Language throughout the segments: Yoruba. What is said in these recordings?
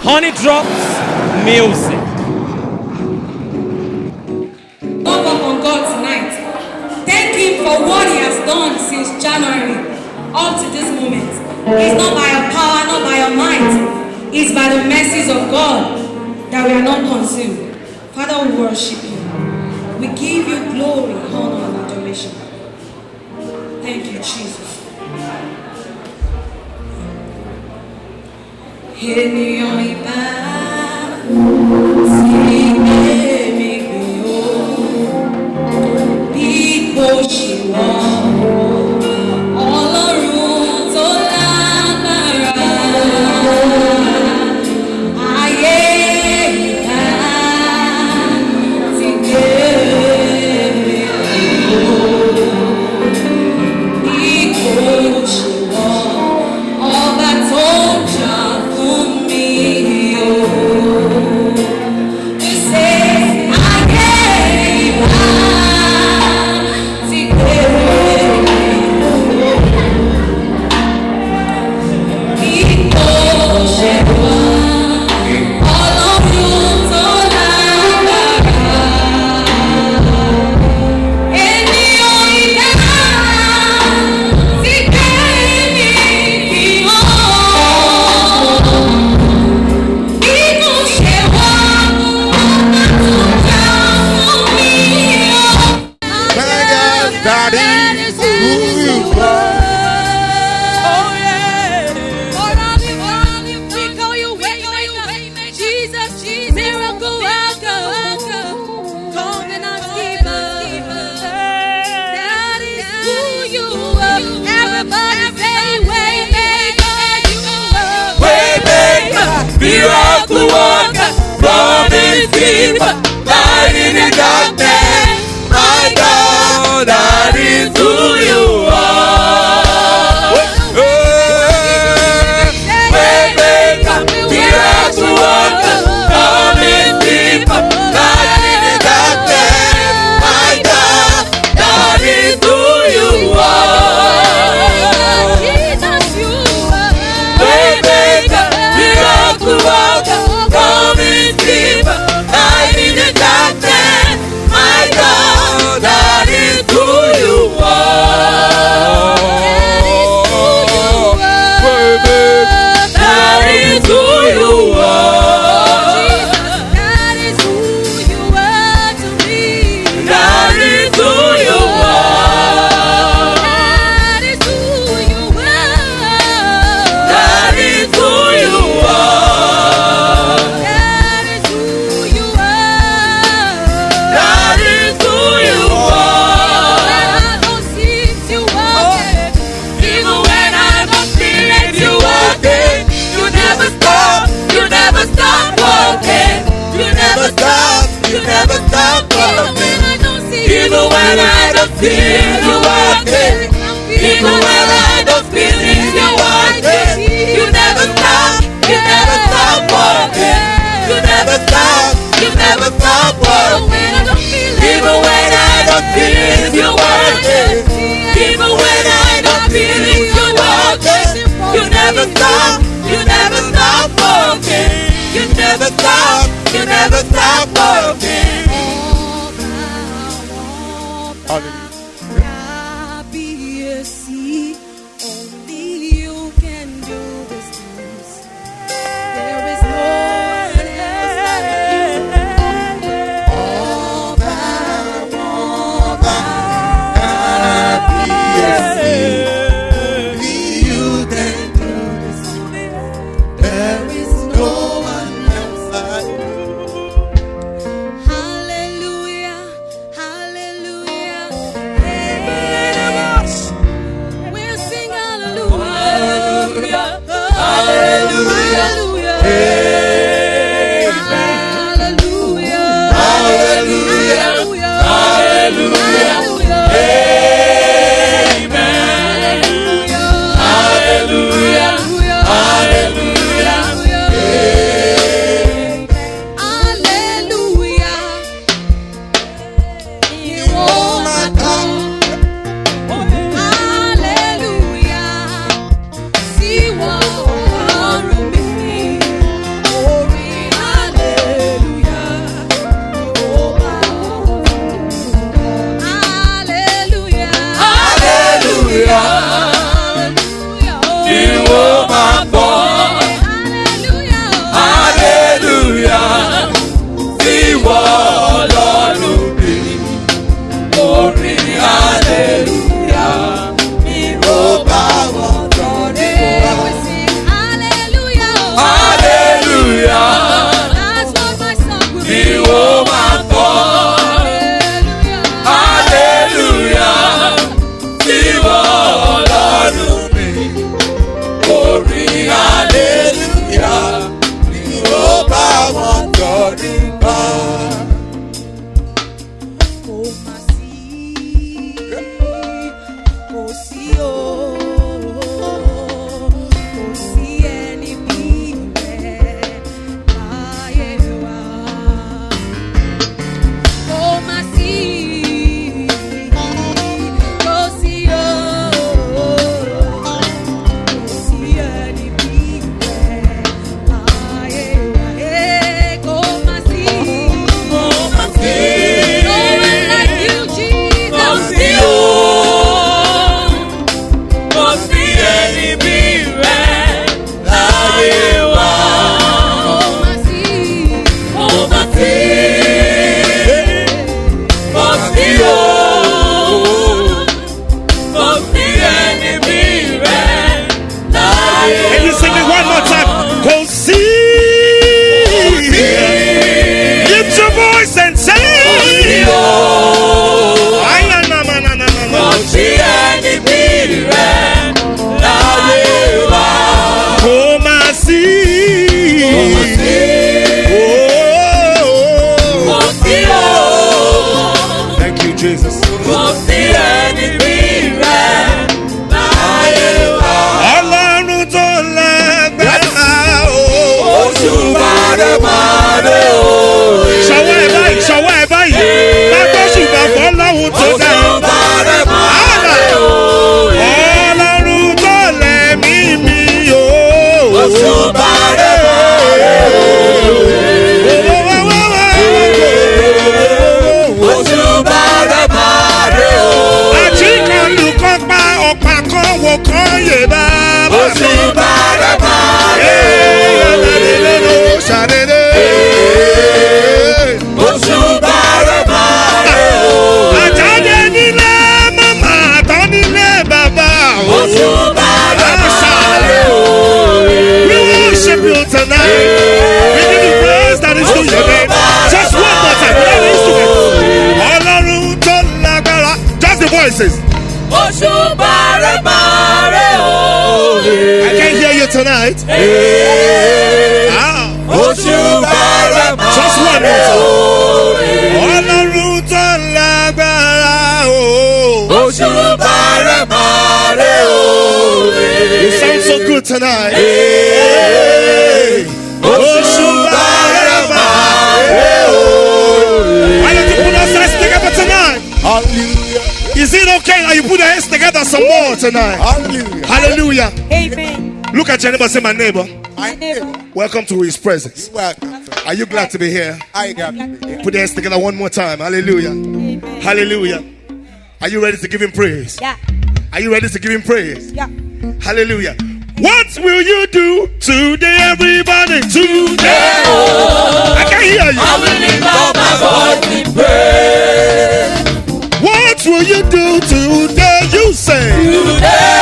Honey Drops Music. Love up on God tonight. Thank Him for what He has done since January up to this moment. It's not by our power, not by our might. It's by the mercies of God that we are not consumed. Father, we worship You. We give You glory, honor, and adoration. Thank You, Jesus. Ènìyàn ìbá ti gbé mi gbé o, bí kò ṣe wọ́n, Ọlọ́run tó lágbára, ayé ìbá ti gbé mi gbé o, bí kò ṣe wọ́n, ọba tó jà fún mi o. You say ayé ìbá ti gbé mi o, bí kò ṣe wọ́n, Ọlọ́run tó lágbára, ènìyàn ìbá ti gbé mi kì í hàn. Bí kò ṣe wọ́n, ọba tó jà fún mi o. That is who You are. We call You Waymaker, Jesus, miracle worker, covenant keeper. That is who You are. Everybody say Waymaker, You are. Waymaker, miracle worker, promise keeper, light in the darkness. My God, that is who You are. Waymaker, miracle worker, promise keeper, light in the darkness. My God, that is who You are. Jesus, You are. Waymaker, miracle worker, promise keeper, light in the darkness. My God, that is who You are. That is who You are. That is who You are to me. That is who You are. That is who You are. That is who You are. That is who You are. That is who You When are. I don't seem to walk it, Even when I don't feel it, You walking. You never stop. You never stop walking. You never stop. You never stop even walking. when I don't see Even when I don't feel You walking. Even when I don't feel it, You walking. You never stop. You never stop walking. You never stop. You never stop walking. when I don't feel it, Even when I don't feel it, You walking. Even when I don't feel it, You walking. You never stop. You never stop walking. You never stop. You never stop walking. Only You can do these things. There is no one else like You. gbọ́. Hallelujah, ìwọ Ọlọ́run mi. Orin hallelujah ni ó bá wọn kọrin wá. Hallelujah, ni ó máa kọ́. Hallelujah, ìwọ Ọlọ́run mi. Orin hallelujah ni ó bá wọn kọrin wá. I can't hear you tonight. Just one more time. You sound so good tonight. Why don't you put those hands together tonight? Hallelujah. Is it okay that you put your hands together some more tonight? Hallelujah. Hallelujah. Amen. Look at your neighbor, say, my neighbor. My neighbor. Welcome to his presence. Welcome. Are you glad to be here? I got to be here. Put your hands together one more time. Hallelujah. Amen. Hallelujah. Are you ready to give him praise? Yeah. Are you ready to give him praise? Yeah. Hallelujah. What will you do today, everybody? Today. I can hear you. I will lift up my voice in praise. What will you do today? You say. Today,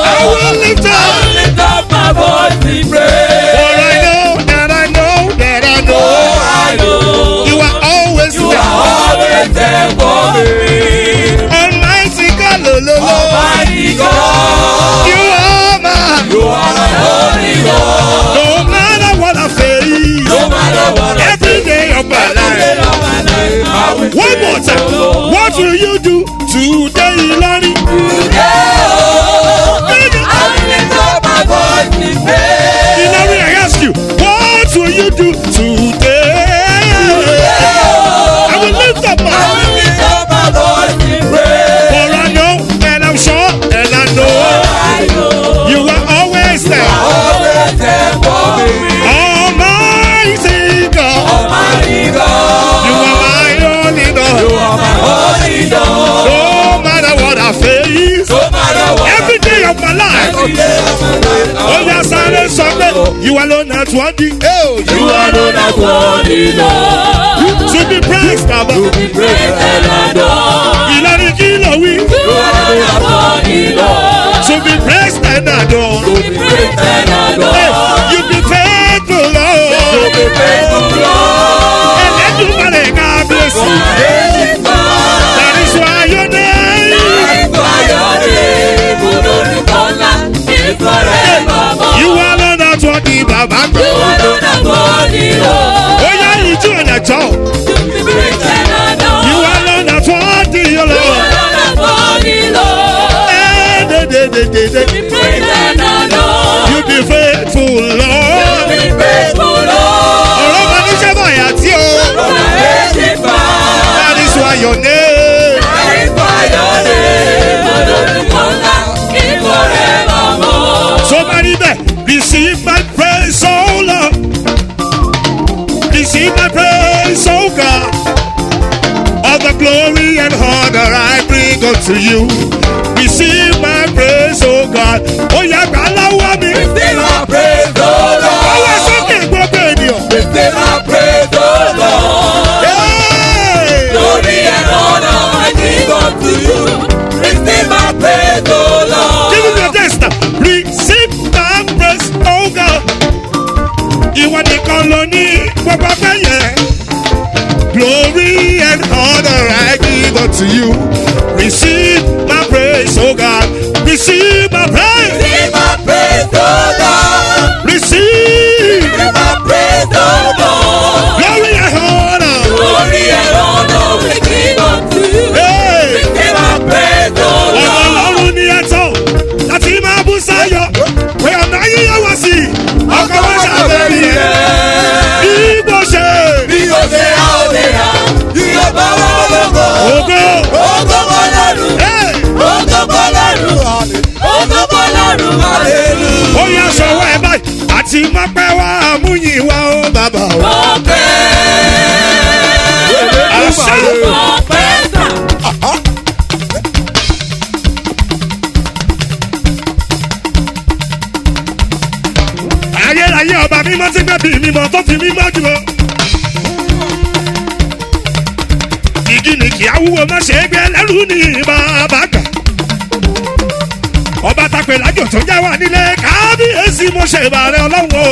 I will lift up my voice in praise. For I know that I know that I know. I know You are always you are always there for me. Almighty God, Almighty God, you are my holy God. No matter what I face, No matter what I every day of my life. I will One more time. What will you do today, Lordy? I will lift up my voice in praise. Lordy, I ask you, what will you do today? I will lift up my voice in praise. For I know and I'm sure and I know you are always there. Always there for me. Almighty God, Almighty God, you are my only God. you are my holy God. No matter what I face, No matter what every day of my life. I do, Oh yes, I You alone are worthy. You alone are worthy, Lord. To be praised, Baba. To be praised and adored. Ìlànà kìlọ̀ wí. You alone are worthy, Lord. To be praised and adored. To be praised and adored. You be faithful, Lord. To be faithful, Lord. Ẹlẹ́dùnmarè kábíyèsí. That is why your name. You alone are worthy, Baba. Oh yeah, you do an job. You alone are worthy, Lord. You be faithful, Lord. Ọ̀rọ̀ máa ní sábà yàtí o. That is why your name. Somebody there, receive my praise, oh Lord. Receive my praise, oh God. All the glory and honor I bring unto you. Receive my praise, oh God. Oh yeah, allow me. Receive my praise, oh Lord. Ọwọ́ sókè gbogbo ènìyàn. Receive my praise, oh Lord. Hey! Glory and honor I give unto you. Receive my praise, oh Lord. Give me your taste now. Receive my praise, oh God. Ìwọ nìkan ló ní gbogbo fẹ́yẹ̀. Glory and honor I give unto you. Receive my praise, oh God. Receive my praise. Receive my praise, oh Lord. Receive Receive my praise, oh Lord. glory and honor. Glory and honor we give unto you. Hey! Receive my praise, oh Ọmọ Lord. Ọlọ́run ní ẹ̀tọ́ láti máa bú sáyọ̀. Pé ọ̀nà yíyá wá sí i. Ọkọ̀ wá ṣàbẹ̀rì ẹ̀. Bí mo ṣe. Bí o ṣe á ò lè rà, yíyọ bá wà lóko. Ògo. Ògo bọ́lọ́run, Hey! ògo bọ́lọ́run, ògo bọ́lọ́run, hallelujah. Ó yá sọ̀wọ́ ẹ báyìí. Àti mọ́pẹ́ wá àmúyìn wá ó bàbá o. Ọpẹ́, Àṣẹ. ọpẹ́ sà. Ayérayé ọba mímọ́ tí gbẹ̀bí mímọ́ tó fi mímọ́ jù ọ́. Igi ni kì á wúwo má ṣe é gbé lẹ́rù ní bàbá gbà. Ọba tapẹ̀ lájò tó já wà nílé kábíyèsí mo ṣe ìbàrẹ̀ ọlọ́run o.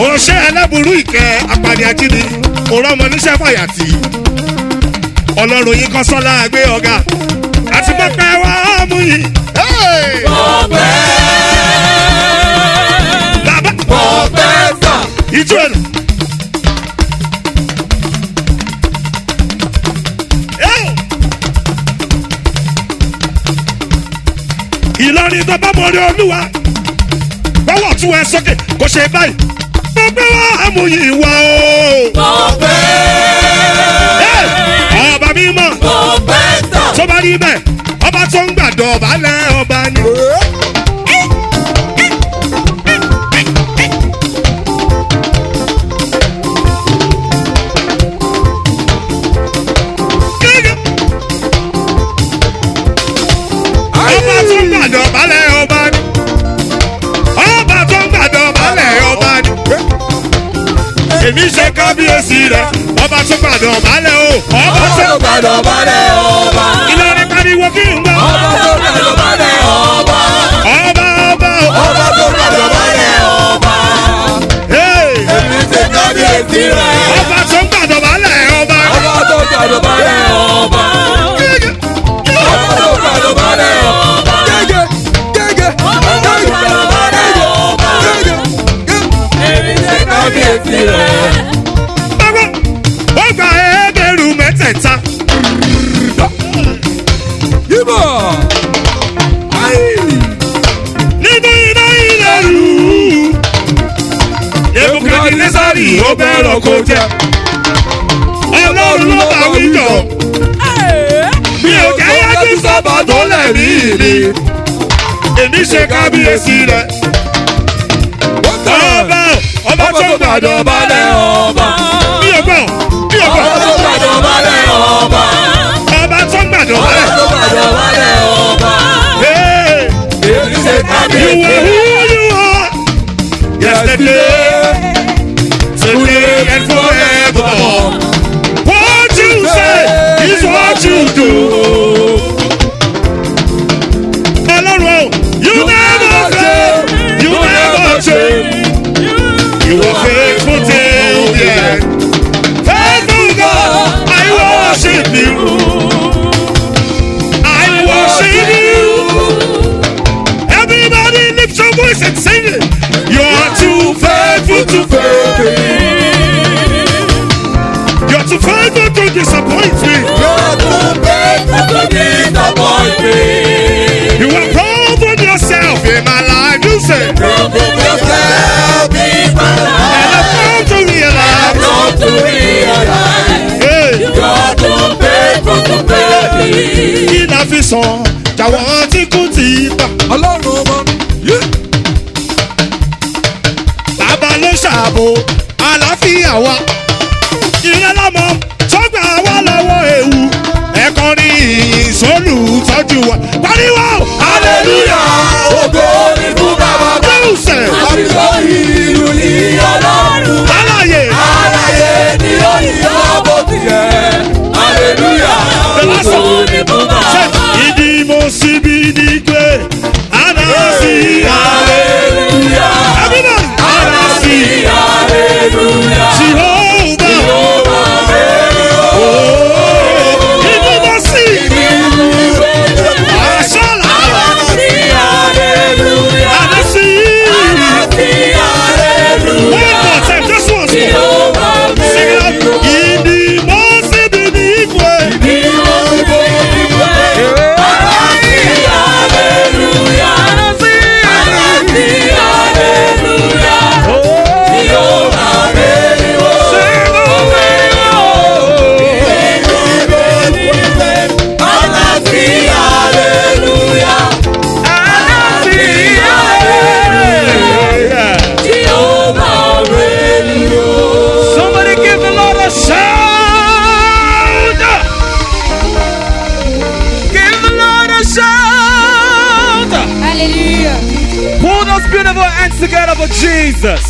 Òṣè ẹlẹ́burú ìkẹ́ apàdé ajínigbé òrọ̀ ọmọ oníṣẹ́ fàyàtì. Ọlọ́run yín kọ́ sọ́lá gbé ọ̀gá àti pọ́pẹ́ wá mú yìí. Ọpẹ́, Bàbá ọpẹ́ sà. ìjọ ẹ̀rọ. Ìlọrin tó bá mọ̀rí olúwa bọ́wọ̀ tún ẹ sókè kò ṣe báyìí. Pọ́pẹ́ wá mú yìí wá o. Ọpẹ́, Ọba mímọ́ ọpẹ́ sà. tó bá rí bẹ́ẹ̀ ọba tó ń gbàdọ̀ ọba lẹ́ ọba ni. Ọba tó ń gbàdọ̀ ọba lẹ́ ọba ni. Ọba tó ń gbàdọ̀ ọba lẹ́ ọba ni. Èmi ṣe kábíyèsí rẹ̀ ọba tó gbàdọ̀ ọba lẹ́ o. Ọba Ọba tó tó gbàdọ̀ balẹ̀ ọba. Ìlọrin pariwo kí n gbọ́. Ọba tó gbàdọ̀ balẹ̀ ọba. Ọba ọba o. Ọba tó gbàdọ̀ balẹ̀ ọba. Hey! Èmi ṣe kábíyèsí rẹ̀. Ọba tó ń gbàdọ̀ ọba lẹ́ ọba. Ọba tó gbàdọ̀ balẹ̀ ọba. Ọba tó gbàdọ̀ balẹ̀ ọba. Ọba tó gbàdọ̀ balẹ̀ ọba. Èmi ṣe kábíyèsí rẹ̀. Bàbá ó gba ẹgbẹ̀rún mẹ́tẹ̀ẹ̀ta. Yíbọ̀. Nínú iná ìlẹ̀rú. Ebùkẹ́ni Lẹ́sàrì ó bẹ̀rọ̀ kó jẹ. Ọlọ́run ló bá wí jọ. Mi ò jẹ́ yájú sábà tó lẹ̀ ní ìlú. Èmi ṣe kábíyèsí rẹ̀. Ọba tó gbàdọ̀ balẹ̀ ọba. mi ò gbọ́. Ọba tó gbàdọ̀ balẹ̀ ọba. Ọba tó gbàdọ̀ Ọba balẹ̀. tó gbàdọ̀ balẹ̀ ọba. Hey! Èmi ṣe You kábíyèsí are rẹ̀. who you are. yesterday, today and forevermore. What you say is what you do. Ọlọ́run, you never fail, you never change. You are faithful till the end. Faithful God, I worship you. I worship you. Everybody lift your voice and sing it. You are too faithful to fail me. You're too faithful to disappoint me. You're too faithful to disappoint me. You have proven yourself in my life. You say, Proven yourself in my life. and I've come to realize. Come to realize. Hey, You're too faithful to fail me. kí la fi sàn jàwọ́ tí kò tí ì pa. Ọlọ́run ọmọ. Bàbá ló ṣàbò àlàáfíà wa. Ìyẹn lọ́mọ tó gbà wá lọ́wọ́ ewu. Ẹ̀kọ́ ní ìsólùtọ́jú wa. Pariwo! Hallelujah! Ògo ni fún bàbá bá. Jésù! Àbíkọ́ ìlú ní Ọlọ́run. Aláyè! Aláyé ni ó yọ bó ti yẹ. Hallelujah! Ògo ni fún bàbá bá. Ìdí mo sì bí ní pé àná sí Hallelujah! Everybody! Àná sí hallelujah! Jehovah! Jehovah Oh! Ìdí mo sì àṣàlà Àná sí hallelujah! àná sí. Àná sí hallelujah! One more time, just once more. Jehovah Sing it out. Ìdí mo sì bí ní pé. Somebody give the Lord a shout! Give the Lord a shout! Hallelujah. Pull those beautiful hands together for Jesus.